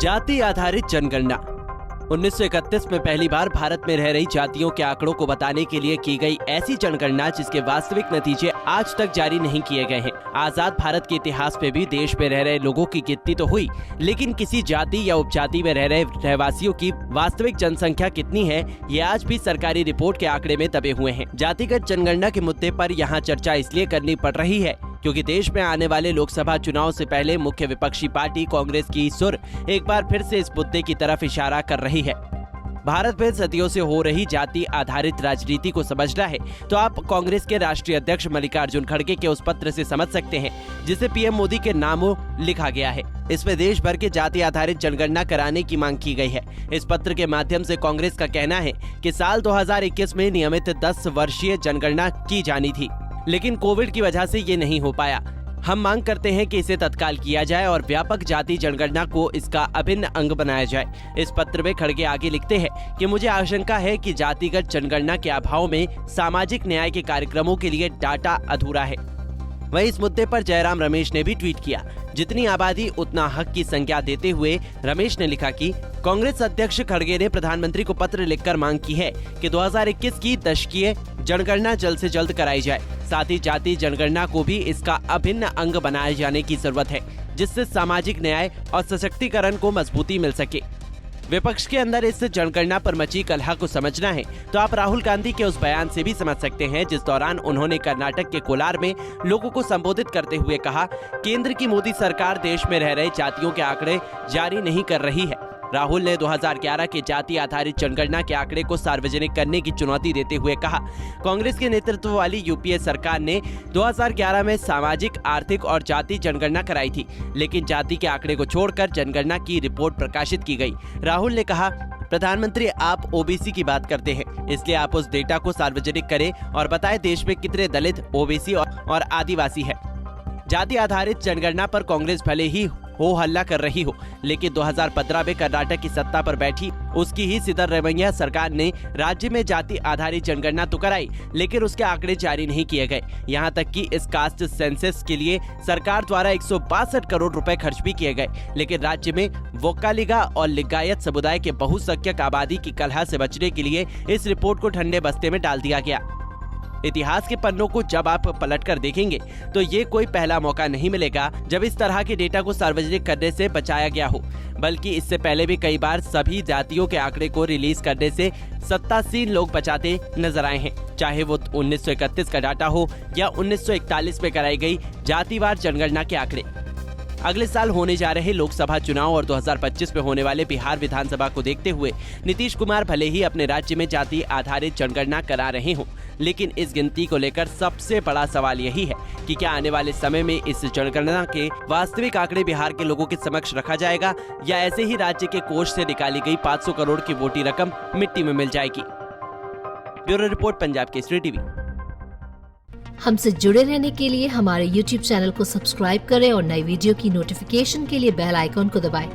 जाति आधारित जनगणना 1931 में पहली बार भारत में रह रही जातियों के आंकड़ों को बताने के लिए की गई ऐसी जनगणना जिसके वास्तविक नतीजे आज तक जारी नहीं किए गए हैं। आजाद भारत के इतिहास में भी देश में रह रहे लोगों की गिनती तो हुई, लेकिन किसी जाति या उपजाति में रह रहे रहवासियों की वास्तविक जनसंख्या कितनी है, ये आज भी सरकारी रिपोर्ट के आंकड़े में दबे हुए हैं। जातिगत जनगणना के मुद्दे पर यहाँ चर्चा इसलिए करनी पड़ रही है क्योंकि देश में आने वाले लोकसभा चुनाव से पहले मुख्य विपक्षी पार्टी कांग्रेस की सुर एक बार फिर से इस मुद्दे की तरफ इशारा कर रही है। भारत में सदियों से हो रही जाति आधारित राजनीति को समझना है तो आप कांग्रेस के राष्ट्रीय अध्यक्ष मल्लिकार्जुन खड़गे के उस पत्र से समझ सकते हैं जिसे पीएम मोदी के नामों लिखा गया है। इसमें देश भर के जाति आधारित जनगणना कराने की मांग की गई है। इस पत्र के माध्यम से कांग्रेस का कहना है कि साल 2021 में नियमित 10 वर्षीय जनगणना की जानी थी, लेकिन कोविड की वजह से ये नहीं हो पाया। हम मांग करते हैं कि इसे तत्काल किया जाए और व्यापक जाति जनगणना को इसका अभिन्न अंग बनाया जाए। इस पत्र में खड़गे आगे लिखते हैं कि मुझे आशंका है कि जातिगत जनगणना के अभाव में सामाजिक न्याय के कार्यक्रमों के लिए डाटा अधूरा है। वहीं इस मुद्दे पर जयराम रमेश ने भी ट्वीट किया। जितनी आबादी उतना हक की संज्ञा देते हुए रमेश ने लिखा कि कांग्रेस अध्यक्ष खड़गे ने प्रधानमंत्री को पत्र लिखकर मांग की है कि 2021 की दशकीय जनगणना जल्द से जल्द कराई जाए। साथ ही जाति जनगणना को भी इसका अभिन्न अंग बनाए जाने की जरूरत है, जिससे सामाजिक न्याय और सशक्तिकरण को मजबूती मिल सके। विपक्ष के अंदर इस जनगणना पर मची कलह को समझना है तो आप राहुल गांधी के उस बयान से भी समझ सकते हैं जिस दौरान उन्होंने कर्नाटक के कोलार में लोगों को संबोधित करते हुए कहा, केंद्र की मोदी सरकार देश में रह रहे जातियों के आंकड़े जारी नहीं कर रही है। राहुल ने 2011 के जाति आधारित जनगणना के आंकड़े को सार्वजनिक करने की चुनौती देते हुए कहा, कांग्रेस के नेतृत्व वाली यूपीए सरकार ने 2011 में सामाजिक, आर्थिक और जाति जनगणना कराई थी, लेकिन जाति के आंकड़े को छोड़कर जनगणना की रिपोर्ट प्रकाशित की गई। राहुल ने कहा, प्रधानमंत्री आप ओबीसी की बात करते हैं, इसलिए आप उस डेटा को सार्वजनिक करें और बताएं देश में कितने दलित, ओबीसी और आदिवासी है। जाति आधारित जनगणना पर कांग्रेस भले ही हो हल्ला कर रही हो, लेकिन 2015 में कर्नाटक की सत्ता पर बैठी उसकी ही सिद्धरामैया सरकार ने राज्य में जाति आधारित जनगणना तो कराई, लेकिन उसके आंकड़े जारी नहीं किए गए। यहां तक कि इस कास्ट सेंसस के लिए सरकार द्वारा 162 करोड़ रुपए खर्च भी किए गए, लेकिन राज्य में वोक्कालिगा और लिंगायत समुदाय के बहुसंख्यक आबादी की कलह से बचने के लिए इस रिपोर्ट को ठंडे बस्ते में डाल दिया गया। इतिहास के पन्नों को जब आप पलटकर देखेंगे तो ये कोई पहला मौका नहीं मिलेगा जब इस तरह के डेटा को सार्वजनिक करने से बचाया गया हो, बल्कि इससे पहले भी कई बार सभी जातियों के आंकड़े को रिलीज करने से सत्तासीन लोग बचाते नजर आए हैं, चाहे वो 1931 का डाटा हो या 1941 में कराई गई जातिवार जनगणना के आंकड़े। अगले साल होने जा रहे लोकसभा चुनाव और 2025 में होने वाले बिहार विधानसभा को देखते हुए नीतीश कुमार भले ही अपने राज्य में जाति आधारित जनगणना करा रहे हों, लेकिन इस गिनती को लेकर सबसे बड़ा सवाल यही है कि क्या आने वाले समय में इस जनगणना के वास्तविक आंकड़े बिहार के लोगों के समक्ष रखा जाएगा या ऐसे ही राज्य के कोष से निकाली गई 500 करोड़ की मोटी रकम मिट्टी में मिल जाएगी। Bureau report, Punjab Kesari TV. हमसे जुड़े रहने के लिए हमारे YouTube चैनल को सब्सक्राइब करें और नई वीडियो की नोटिफिकेशन के लिए बेल आइकॉन को दबाएं।